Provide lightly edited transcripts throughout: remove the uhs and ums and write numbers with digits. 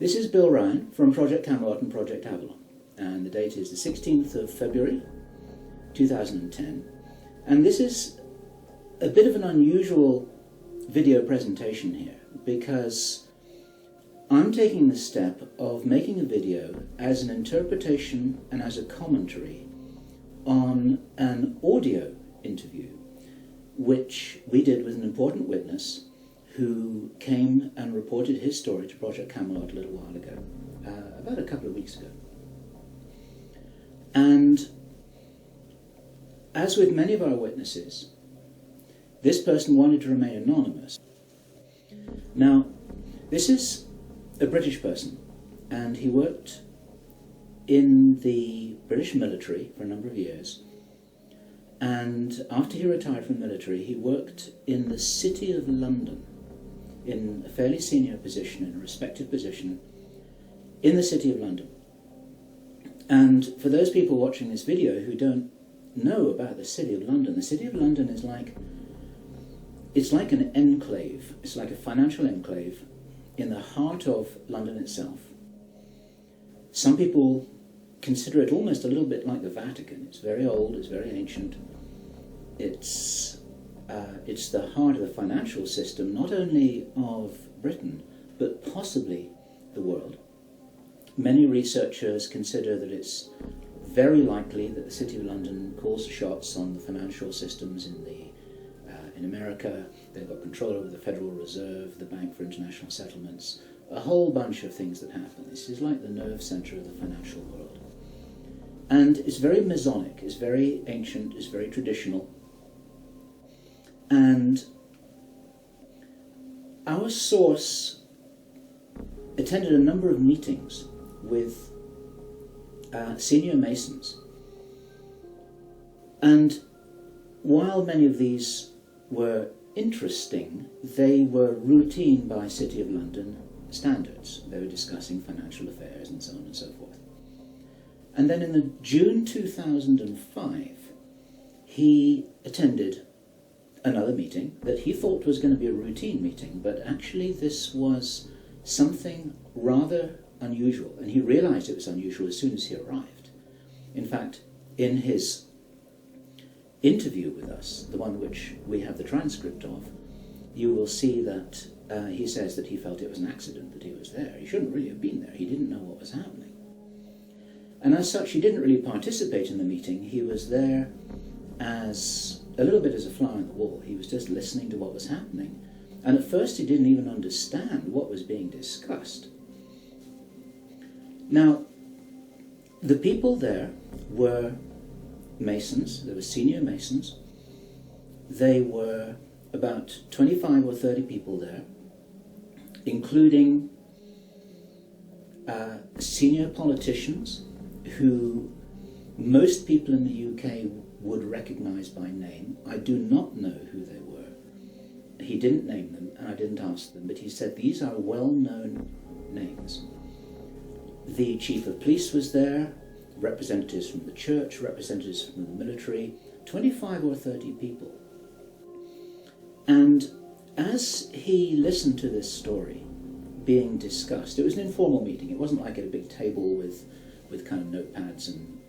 This is Bill Ryan from Project Camelot and Project Avalon, and the date is the 16th of February 2010, and this is a bit of an unusual video presentation here because I'm taking the step of making a video as an interpretation and as a commentary on an audio interview which we did with an important witness who came and reported his story to Project Camelot a little while ago, about a couple of weeks ago. And as with many of our witnesses, this person wanted to remain anonymous. Now, this is a British person, and he worked in the British military for a number of years. And after he retired from the military, he worked in the City of London, in a fairly senior position, in a respected position, in the City of London. And for those people watching this video who don't know about the City of London, the City of London is it's like an enclave. It's like a financial enclave in the heart of London itself. Some people consider it almost a little bit like the Vatican. It's very old, it's very ancient. It's the heart of the financial system, not only of Britain, but possibly the world. Many researchers consider that it's very likely that the City of London calls the shots on the financial systems in America. They've got control over the Federal Reserve, the Bank for International Settlements, a whole bunch of things that happen. This is like the nerve center of the financial world. And it's very Masonic, it's very ancient, it's very traditional. And our source attended a number of meetings with senior Masons. And while many of these were interesting, they were routine by City of London standards. They were discussing financial affairs and so on and so forth. And then in the June 2005, he attended another meeting that he thought was going to be a routine meeting, but actually this was something rather unusual, and he realized it was unusual as soon as he arrived. In fact, in his interview with us, the one which we have the transcript of, you will see that he says that he felt it was an accident that he was there. He shouldn't really have been there. He didn't know what was happening. And as such, he didn't really participate in the meeting. He was there as a little bit as a fly on the wall. He was just listening to what was happening. And at first he didn't even understand what was being discussed. Now, the people there were Masons. There were senior Masons. They were about 25 or 30 people there, including senior politicians who most people in the UK would recognise by name. I do not know who they were. He didn't name them, and I didn't ask them, but he said these are well-known names. The chief of police was there, representatives from the church, representatives from the military, 25 or 30 people. And as he listened to this story being discussed, it was an informal meeting. It wasn't like at a big table with kind of notepads and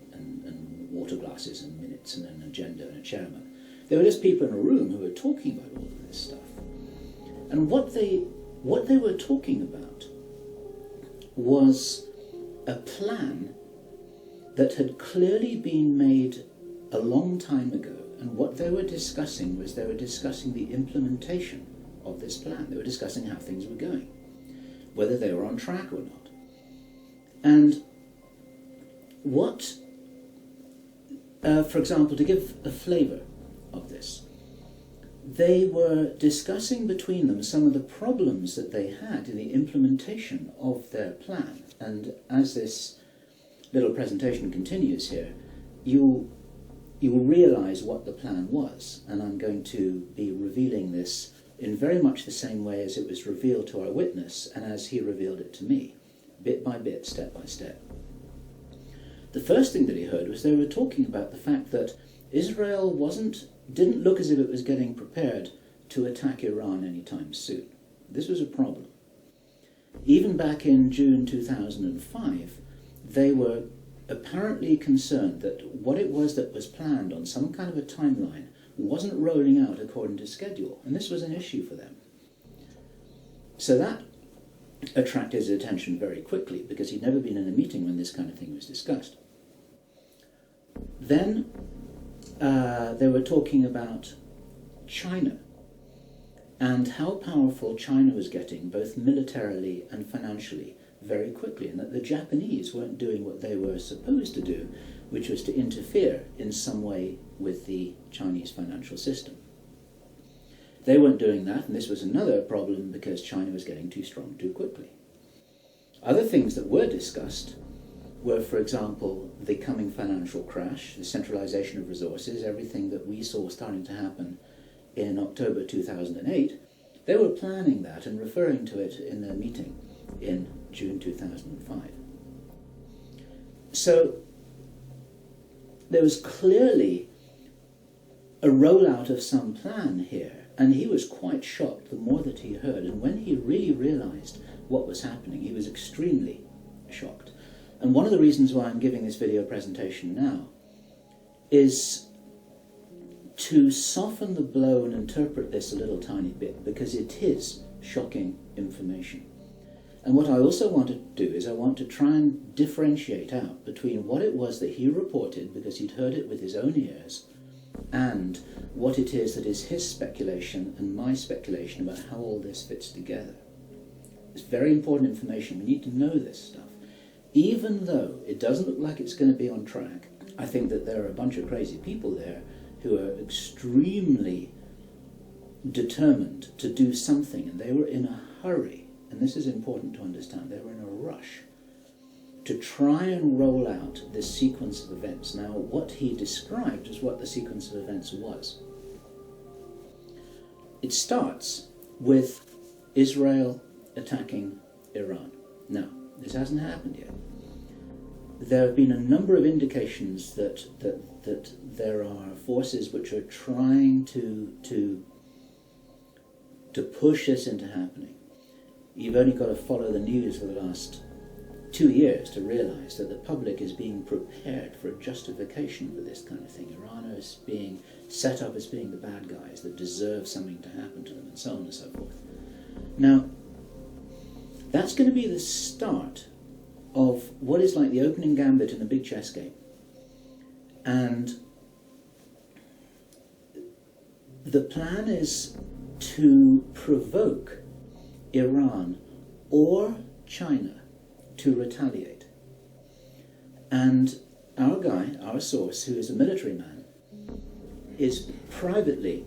water glasses and minutes and an agenda and a chairman. There were just people in a room who were talking about all of this stuff. And what they were talking about was a plan that had clearly been made a long time ago. And what they were discussing was they were discussing the implementation of this plan. They were discussing how things were going, whether they were on track or not. And what, for example, to give a flavour of this, they were discussing between them some of the problems that they had in the implementation of their plan. And as this little presentation continues here, you will realise what the plan was. And I'm going to be revealing this in very much the same way as it was revealed to our witness and as he revealed it to me, bit by bit, step by step. The first thing that he heard was they were talking about the fact that Israel didn't look as if it was getting prepared to attack Iran anytime soon. This was a problem. Even back in June 2005, they were apparently concerned that what it was that was planned on some kind of a timeline wasn't rolling out according to schedule, and this was an issue for them. So that attracted his attention very quickly, because he'd never been in a meeting when this kind of thing was discussed. Then they were talking about China and how powerful China was getting, both militarily and financially, very quickly, and that the Japanese weren't doing what they were supposed to do, which was to interfere in some way with the Chinese financial system. They weren't doing that, and this was another problem because China was getting too strong too quickly. Other things that were discussed were, for example, the coming financial crash, the centralization of resources, everything that we saw starting to happen in October 2008. They were planning that and referring to it in their meeting in June 2005. So there was clearly a rollout of some plan here, and he was quite shocked the more that he heard, and when he really realized what was happening, he was extremely shocked. And one of the reasons why I'm giving this video presentation now is to soften the blow and interpret this a little tiny bit, because it is shocking information. And what I also want to do is I want to try and differentiate out between what it was that he reported, because he'd heard it with his own ears, and what it is that is his speculation and my speculation about how all this fits together. It's very important information. We need to know this stuff. Even though it doesn't look like it's going to be on track, I think that there are a bunch of crazy people there who are extremely determined to do something, and they were in a hurry, and this is important to understand, they were in a rush to try and roll out this sequence of events. Now, what he described is what the sequence of events was. It starts with Israel attacking Iran. Now, this hasn't happened yet. There have been a number of indications that there are forces which are trying to push this into happening. You've only got to follow the news for the last 2 years to realize that the public is being prepared for a justification for this kind of thing. Iran is being set up as being the bad guys that deserve something to happen to them, and so on and so forth. Now, that's going to be the start of what is like the opening gambit in a big chess game. And the plan is to provoke Iran or China to retaliate. And our guy, our source, who is a military man, is privately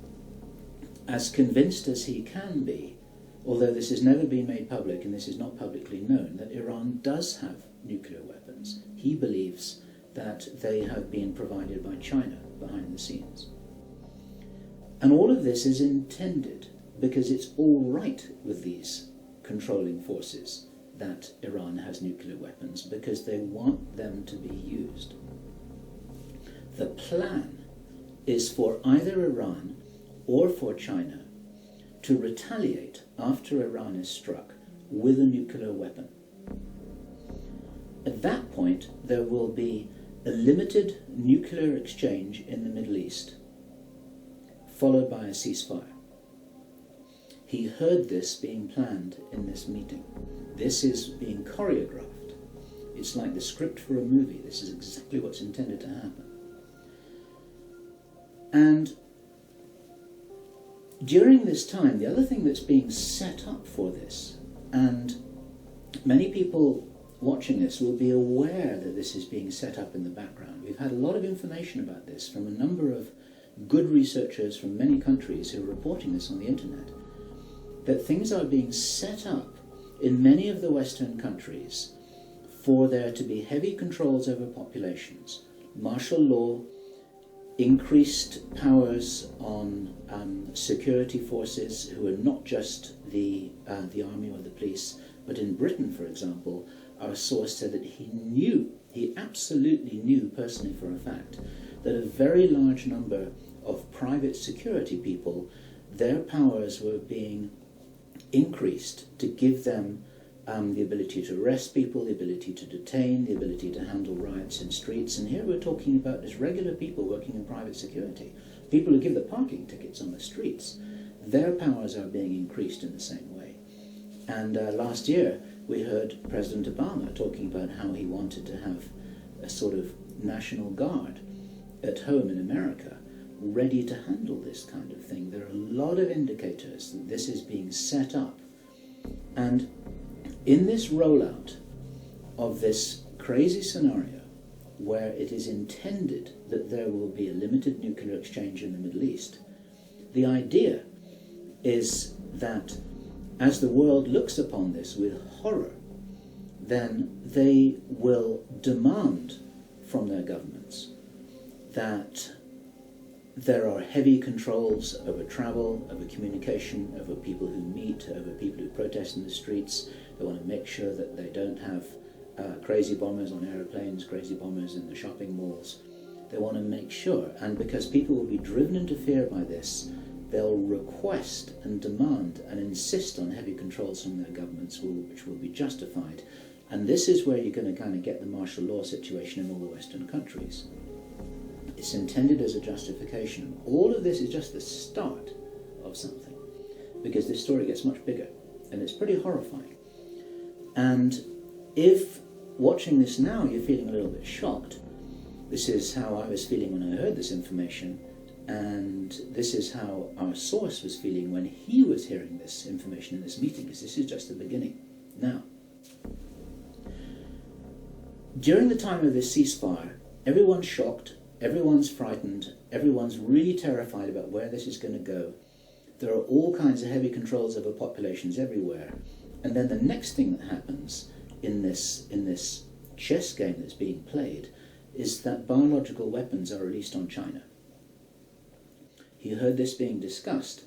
as convinced as he can be, although this has never been made public and this is not publicly known, that Iran does have nuclear weapons. He believes that they have been provided by China behind the scenes. And all of this is intended because it's all right with these controlling forces that Iran has nuclear weapons, because they want them to be used. The plan is for either Iran or for China to retaliate after Iran is struck with a nuclear weapon. At that point, there will be a limited nuclear exchange in the Middle East, followed by a ceasefire. He heard this being planned in this meeting. This is being choreographed. It's like the script for a movie. This is exactly what's intended to happen. And during this time, the other thing that's being set up for this, and many people watching this will be aware that this is being set up in the background. We've had a lot of information about this from a number of good researchers from many countries who are reporting this on the internet, that things are being set up in many of the Western countries for there to be heavy controls over populations, martial law, increased powers on security forces who are not just the army or the police, but in Britain, for example, our source said that he absolutely knew personally for a fact, that a very large number of private security people, their powers were being increased to give them the ability to arrest people, the ability to detain, the ability to handle riots in streets. And here we're talking about just regular people working in private security, people who give the parking tickets on the streets. Their powers are being increased in the same way. And last year we heard President Obama talking about how he wanted to have a sort of National Guard at home in America, ready to handle this kind of thing. There are a lot of indicators that this is being set up. And in this rollout of this crazy scenario, where it is intended that there will be a limited nuclear exchange in the Middle East, the idea is that as the world looks upon this with horror, then they will demand from their governments that there are heavy controls over travel, over communication, over people who meet, over people who protest in the streets. They want to make sure that they don't have crazy bombers on aeroplanes, crazy bombers in the shopping malls. They want to make sure, and because people will be driven into fear by this, they'll request and demand and insist on heavy controls from their governments, which will be justified. And this is where you're going to kind of get the martial law situation in all the Western countries. It's intended as a justification. All of this is just the start of something, because this story gets much bigger, and it's pretty horrifying. And if watching this now you're feeling a little bit shocked, this is how I was feeling when I heard this information, and this is how our source was feeling when he was hearing this information in this meeting, because this is just the beginning. Now, during the time of this ceasefire, everyone's shocked, everyone's frightened, everyone's really terrified about where this is going to go. There are all kinds of heavy controls over populations everywhere. And then the next thing that happens in this chess game that's being played is that biological weapons are released on China. You heard this being discussed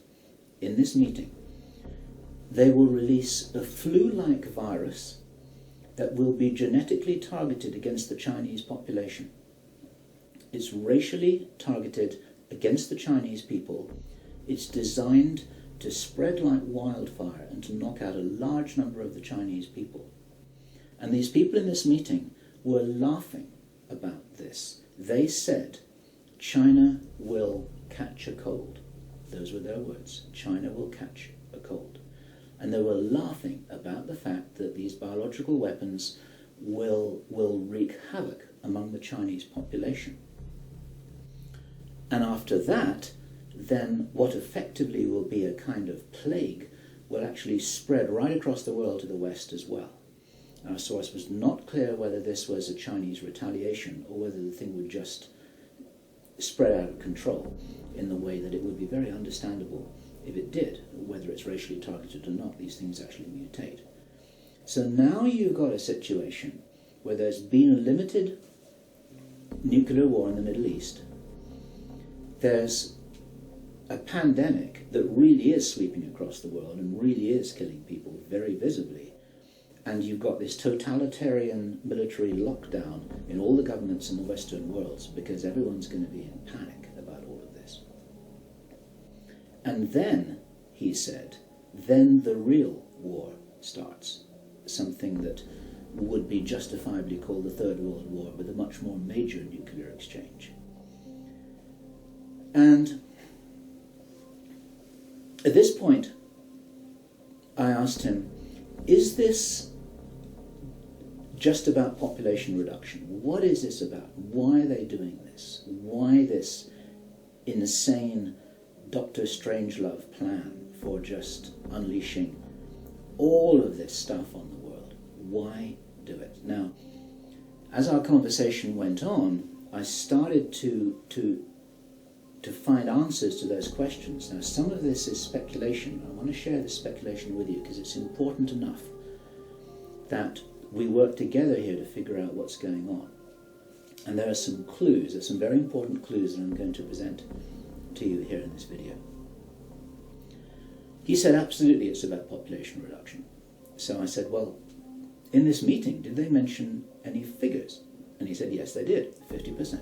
in this meeting. They will release a flu-like virus that will be genetically targeted against the Chinese population. It's racially targeted against the Chinese people. It's designed to spread like wildfire and to knock out a large number of the Chinese people. And these people in this meeting were laughing about this. They said, China will catch a cold. Those were their words. China will catch a cold. And they were laughing about the fact that these biological weapons will wreak havoc among the Chinese population. And after that, then what effectively will be a kind of plague will actually spread right across the world to the West as well. Our source was not clear whether this was a Chinese retaliation or whether the thing would just spread out of control in the way that it would be very understandable if it did, whether it's racially targeted or not. These things actually mutate. So now you've got a situation where there's been a limited nuclear war in the Middle East. There's a pandemic that really is sweeping across the world and really is killing people very visibly. And you've got this totalitarian military lockdown in all the governments in the Western worlds because everyone's going to be in panic about all of this. And then, he said, then the real war starts. Something that would be justifiably called the Third World War, with a much more major nuclear exchange. And at this point, I asked him, is this just about population reduction? What is this about? Why are they doing this? Why this insane Dr. Strangelove plan for just unleashing all of this stuff on the world? Why do it? Now, as our conversation went on, I started to find answers to those questions. Now, some of this is speculation. I want to share this speculation with you because it's important enough that we work together here to figure out what's going on. And there are some clues, there's some very important clues that I'm going to present to you here in this video. He said, absolutely, it's about population reduction. So I said, well, in this meeting, did they mention any figures? And he said, yes, they did, 50%.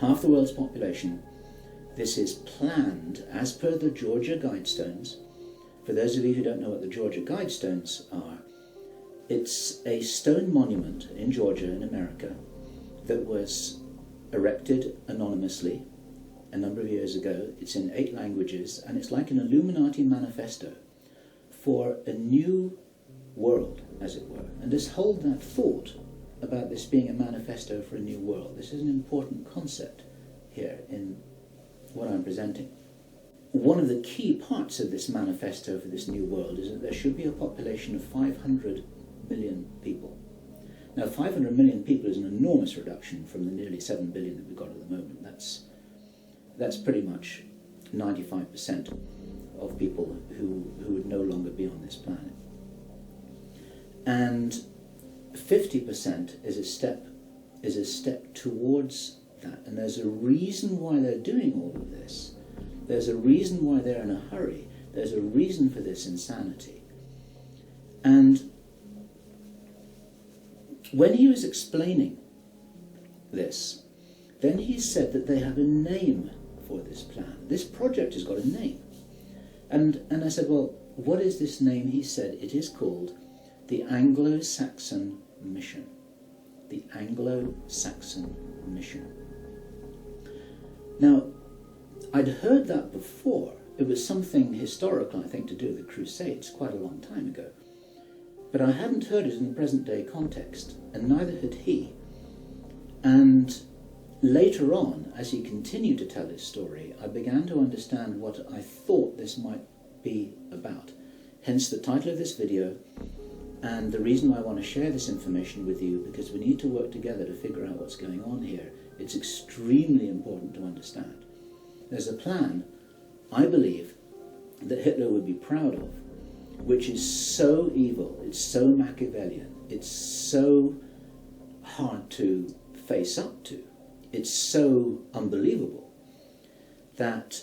Half the world's population. This is planned as per the Georgia Guidestones, For those of you who don't know what the Georgia Guidestones are, it's a stone monument in Georgia in America that was erected anonymously a number of years ago. It's in 8 languages, and it's like an Illuminati manifesto for a new world, as it were. And just hold that thought about this being a manifesto for a new world. This is an important concept here in what I'm presenting. One of the key parts of this manifesto for this new world is that there should be a population of 500 million people. Now, 500 million people is an enormous reduction from the nearly 7 billion that we've got at the moment. That's pretty much 95% of people who would no longer be on this planet. And 50% is a step towards that. And there's a reason why they're doing all of this. There's a reason why they're in a hurry. There's a reason for this insanity. And when he was explaining this, then he said that they have a name for this plan. This project has got a name. And I said, well, what is this name? He said, it is called the Anglo-Saxon Mission. The Anglo-Saxon Mission. Now, I'd heard that before. It was something historical, I think, to do with the Crusades quite a long time ago. But I hadn't heard it in the present-day context, and neither had he. And later on, as he continued to tell his story, I began to understand what I thought this might be about. Hence the title of this video, and the reason why I want to share this information with you, because we need to work together to figure out what's going on here. It's extremely important to understand. There's a plan, I believe, that Hitler would be proud of, which is so evil, it's so Machiavellian, it's so hard to face up to, it's so unbelievable, that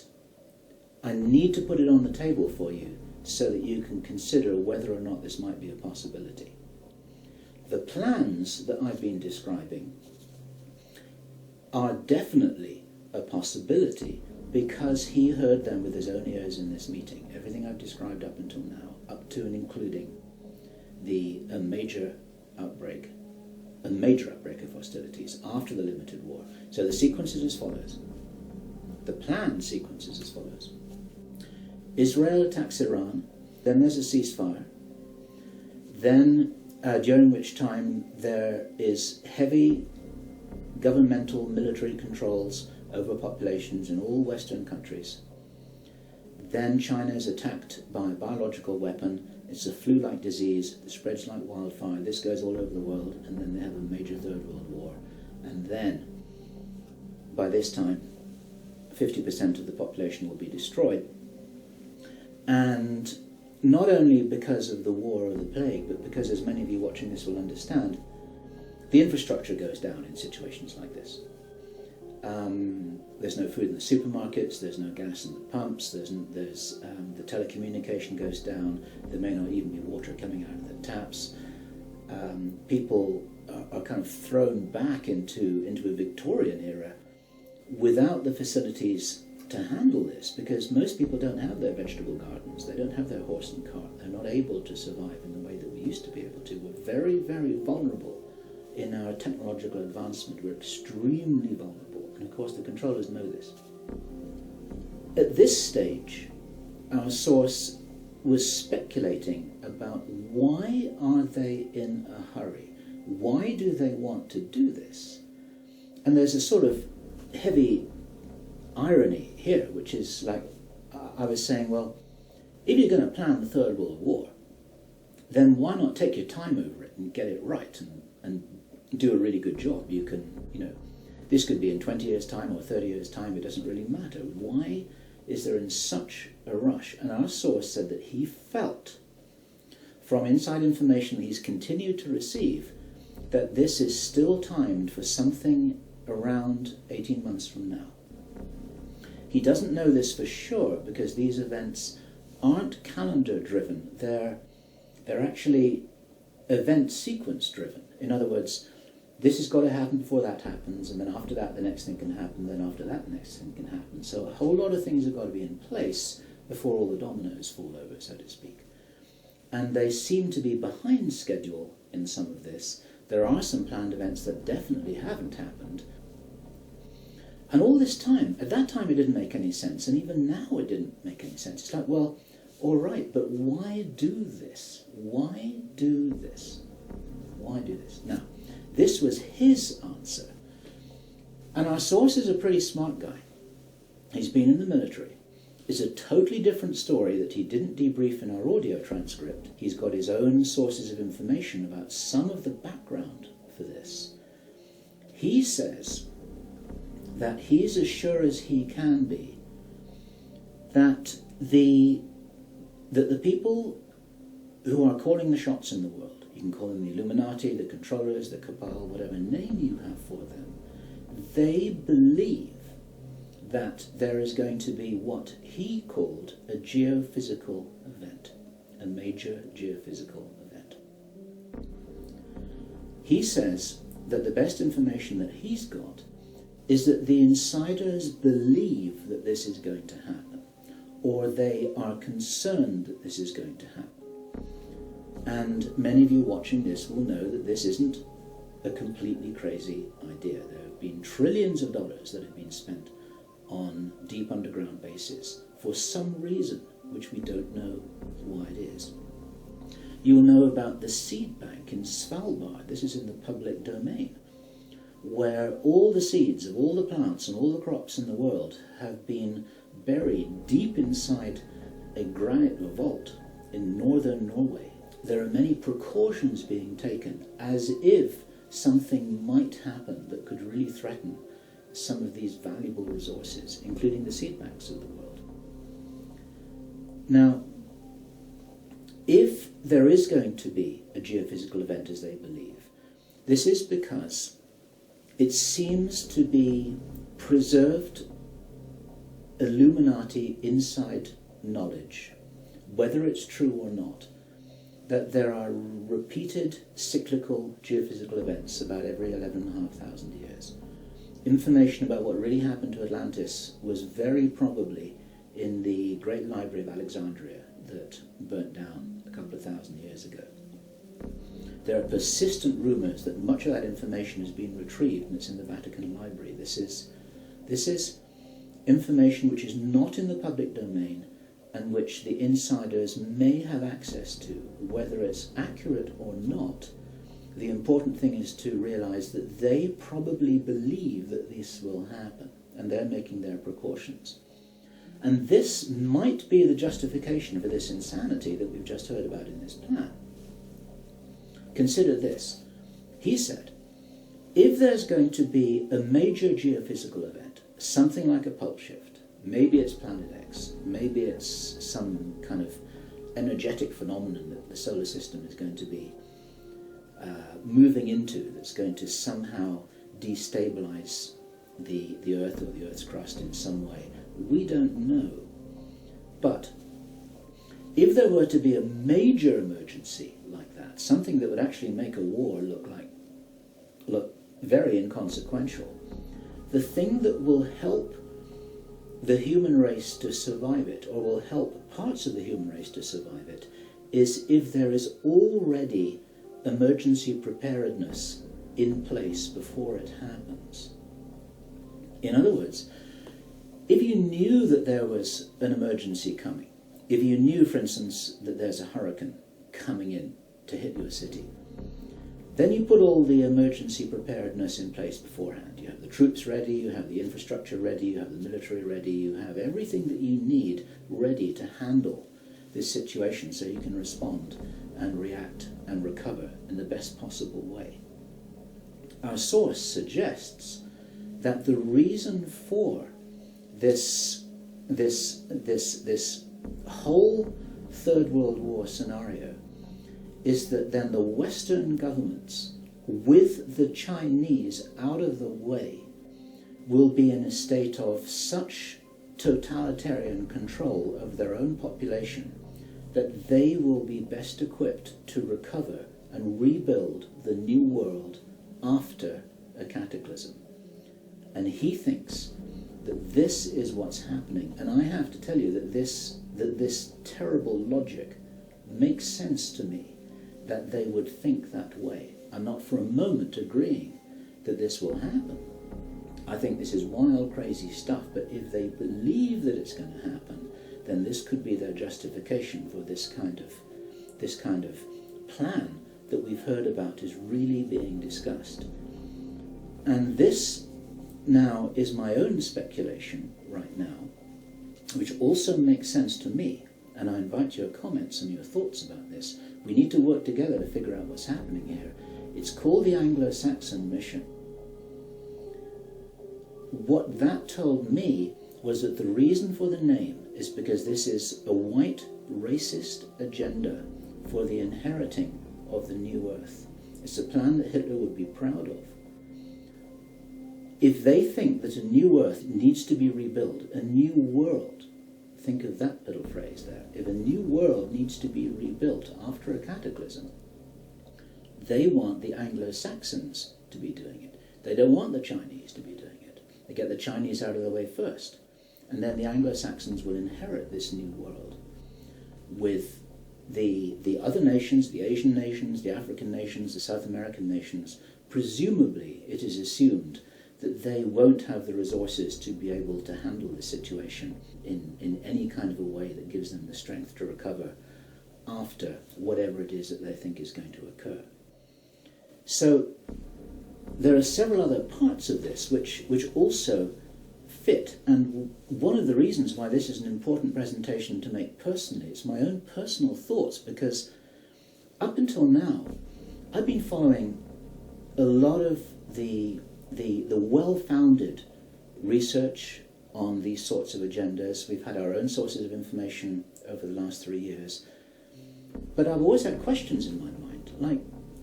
I need to put it on the table for you so that you can consider whether or not this might be a possibility. The plans that I've been describing are definitely a possibility because he heard them with his own ears in this meeting. Everything I've described up until now, up to and including a major outbreak of hostilities after the limited war. So the sequence is as follows. The plan sequence is as follows. Israel attacks Iran, then there's a ceasefire, then during which time there is heavy governmental military controls over populations in all Western countries. Then China is attacked by a biological weapon. It's a flu-like disease that spreads like wildfire. This goes all over the world, and then they have a major Third World War. And then, by this time, 50% of the population will be destroyed. And not only because of the war or the plague, but because, as many of you watching this will understand, the infrastructure goes down in situations like this. There's no food in the supermarkets, there's no gas in the pumps, the telecommunication goes down, there may not even be water coming out of the taps. People are kind of thrown back into a Victorian era without the facilities to handle this, because most people don't have their vegetable gardens, they don't have their horse and cart, they're not able to survive in the way that we used to be able to. We're very, very vulnerable in our technological advancement. We're extremely vulnerable, and of course the controllers know this. At this stage, our source was speculating about why are they in a hurry? Why do they want to do this? And there's a sort of heavy irony here, which is like, I was saying, well, if you're going to plan the Third World War, then why not take your time over it and get it right and do a really good job? You can, this could be in 20 years' time or 30 years' time, it doesn't really matter. Why is there in such a rush? And our source said that he felt, from inside information that he's continued to receive, that this is still timed for something around 18 months from now. He doesn't know this for sure because these events aren't calendar driven, they're actually event sequence driven. In other words, this has got to happen before that happens, and then after that the next thing can happen, then after that the next thing can happen. So a whole lot of things have got to be in place before all the dominoes fall over, so to speak. And they seem to be behind schedule in some of this. There are some planned events that definitely haven't happened. And all this time, at that time it didn't make any sense, and even now it didn't make any sense. It's like, well, all right, but why do this? Why do this? Why do this? Now, this was his answer. And our source is a pretty smart guy. He's been in the military. It's a totally different story that he didn't debrief in our audio transcript. He's got his own sources of information about some of the background for this. He says that he's as sure as he can be that the people who are calling the shots in the world, you can call them the Illuminati, the controllers, the cabal, whatever name you have for them, they believe that there is going to be what he called a geophysical event, a major geophysical event. He says that the best information that he's got is that the insiders believe that this is going to happen, or they are concerned that this is going to happen. And many of you watching this will know that this isn't a completely crazy idea. There have been trillions of dollars that have been spent on deep underground bases for some reason which we don't know why it is. You'll know about the seed bank in Svalbard. This is in the public domain, where all the seeds of all the plants and all the crops in the world have been buried deep inside a granite vault in northern Norway. There are many precautions being taken as if something might happen that could really threaten some of these valuable resources, including the seed banks of the world. Now, if there is going to be a geophysical event as they believe, this is because it seems to be preserved Illuminati inside knowledge, whether it's true or not, that there are repeated cyclical geophysical events about every 11,500 years. Information about what really happened to Atlantis was very probably in the Great Library of Alexandria that burnt down a couple of thousand years ago. There are persistent rumours that much of that information has been retrieved and it's in the Vatican Library. This is information which is not in the public domain and which the insiders may have access to. Whether it's accurate or not, the important thing is to realise that they probably believe that this will happen, and they're making their precautions. And this might be the justification for this insanity that we've just heard about in this plan. Consider this. He said, if there's going to be a major geophysical event, something like a pulse shift, maybe it's Planet X, maybe it's some kind of energetic phenomenon that the solar system is going to be moving into, that's going to somehow destabilize the Earth or the Earth's crust in some way. We don't know. But if there were to be a major emergency like that, something that would actually make a war look very inconsequential, the thing that will help the human race to survive it, or will help parts of the human race to survive it, is if there is already emergency preparedness in place before it happens. In other words, if you knew that there was an emergency coming, if you knew, for instance, that there's a hurricane coming in to hit your city, then you put all the emergency preparedness in place beforehand. You have the troops ready, you have the infrastructure ready, you have the military ready, you have everything that you need ready to handle this situation so you can respond and react and recover in the best possible way. Our source suggests that the reason for this whole Third World War scenario is that then the Western governments, with the Chinese out of the way, will be in a state of such totalitarian control of their own population that they will be best equipped to recover and rebuild the new world after a cataclysm. And he thinks that this is what's happening. And I have to tell you that this that this terrible logic makes sense to me, that they would think that way. I'm not for a moment agreeing that this will happen. I think this is wild, crazy stuff, but if they believe that it's going to happen, then this could be their justification for this kind of plan that we've heard about is really being discussed. And this now is my own speculation right now, which also makes sense to me, and I invite your comments and your thoughts about this. We need to work together to figure out what's happening here. It's called the Anglo-Saxon Mission. What that told me was that the reason for the name is because this is a white racist agenda for the inheriting of the new earth. It's a plan that Hitler would be proud of. If they think that a new earth needs to be rebuilt, a new world, think of that little phrase there, if a new world needs to be rebuilt after a cataclysm, they want the Anglo-Saxons to be doing it. They don't want the Chinese to be doing it. They get the Chinese out of the way first, and then the Anglo-Saxons will inherit this new world with the other nations, the Asian nations, the African nations, the South American nations. Presumably, it is assumed that they won't have the resources to be able to handle the situation in any kind of a way that gives them the strength to recover after whatever it is that they think is going to occur. So there are several other parts of this which also fit, and one of the reasons why this is an important presentation to make personally, it's my own personal thoughts, because up until now I've been following a lot of the well-founded research on these sorts of agendas. We've had our own sources of information over the last 3 years, but I've always had questions in my mind, like,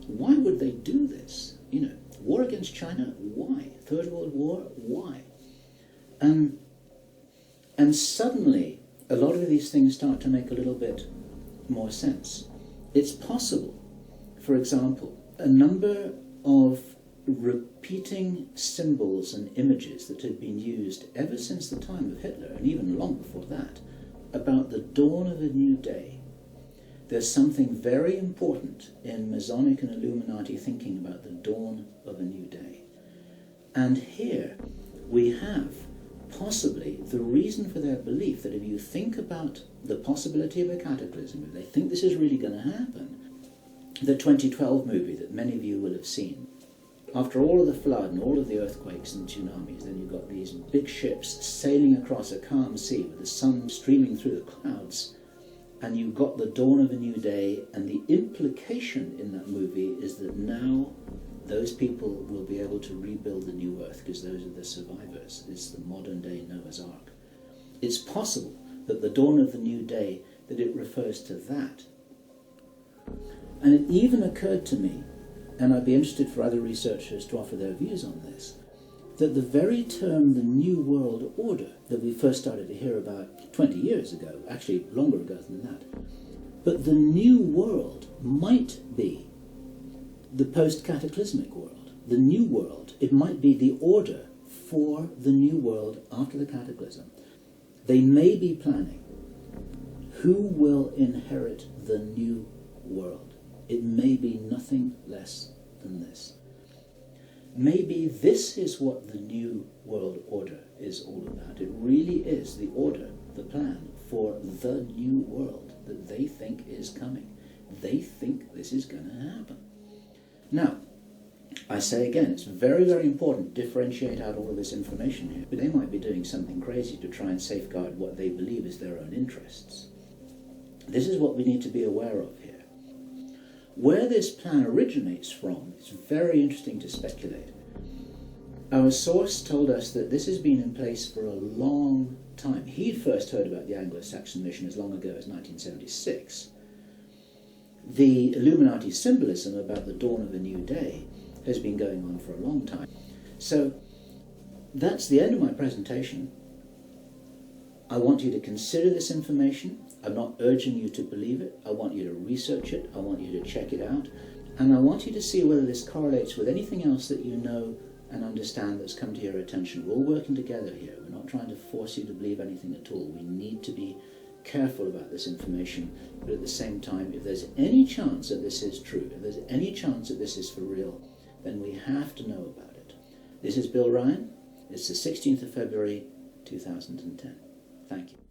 why would they do this? You know, war against China, why? Third World War, why? And suddenly, a lot of these things start to make a little bit more sense. It's possible, for example, a number of repeating symbols and images that had been used ever since the time of Hitler, and even long before that, about the dawn of a new day. There's something very important in Masonic and Illuminati thinking about the dawn of a new day. And here we have possibly the reason for their belief that if you think about the possibility of a cataclysm, if they think this is really going to happen, the 2012 movie that many of you will have seen, after all of the flood and all of the earthquakes and tsunamis, then you've got these big ships sailing across a calm sea with the sun streaming through the clouds, and you've got the dawn of a new day, and the implication in that movie is that now those people will be able to rebuild the new earth because those are the survivors. It's the modern day Noah's Ark. It's possible that the dawn of the new day, that it refers to that. And it even occurred to me, and I'd be interested for other researchers to offer their views on this, that the very term the New World Order that we first started to hear about 20 years ago, actually longer ago than that, but the New World might be the post-cataclysmic world. The New World, it might be the order for the New World after the cataclysm. They may be planning who will inherit the New World. It may be nothing less than this. Maybe this is what the New World Order is all about. It really is the order, the plan for the new world that they think is coming. They think this is going to happen. Now, I say again, it's very, very important to differentiate out all of this information here. But they might be doing something crazy to try and safeguard what they believe is their own interests. This is what we need to be aware of here. Where this plan originates from, it's very interesting to speculate. Our source told us that this has been in place for a long time. He'd first heard about the Anglo-Saxon Mission as long ago as 1976. The Illuminati symbolism about the dawn of a new day has been going on for a long time. So that's the end of my presentation. I want you to consider this information. I'm not urging you to believe it. I want you to research it. I want you to check it out. And I want you to see whether this correlates with anything else that you know and understand that's come to your attention. We're all working together here. We're not trying to force you to believe anything at all. We need to be careful about this information, but at the same time, if there's any chance that this is true, if there's any chance that this is for real, then we have to know about it. This is Bill Ryan. It's the 16th of February, 2010. Thank you.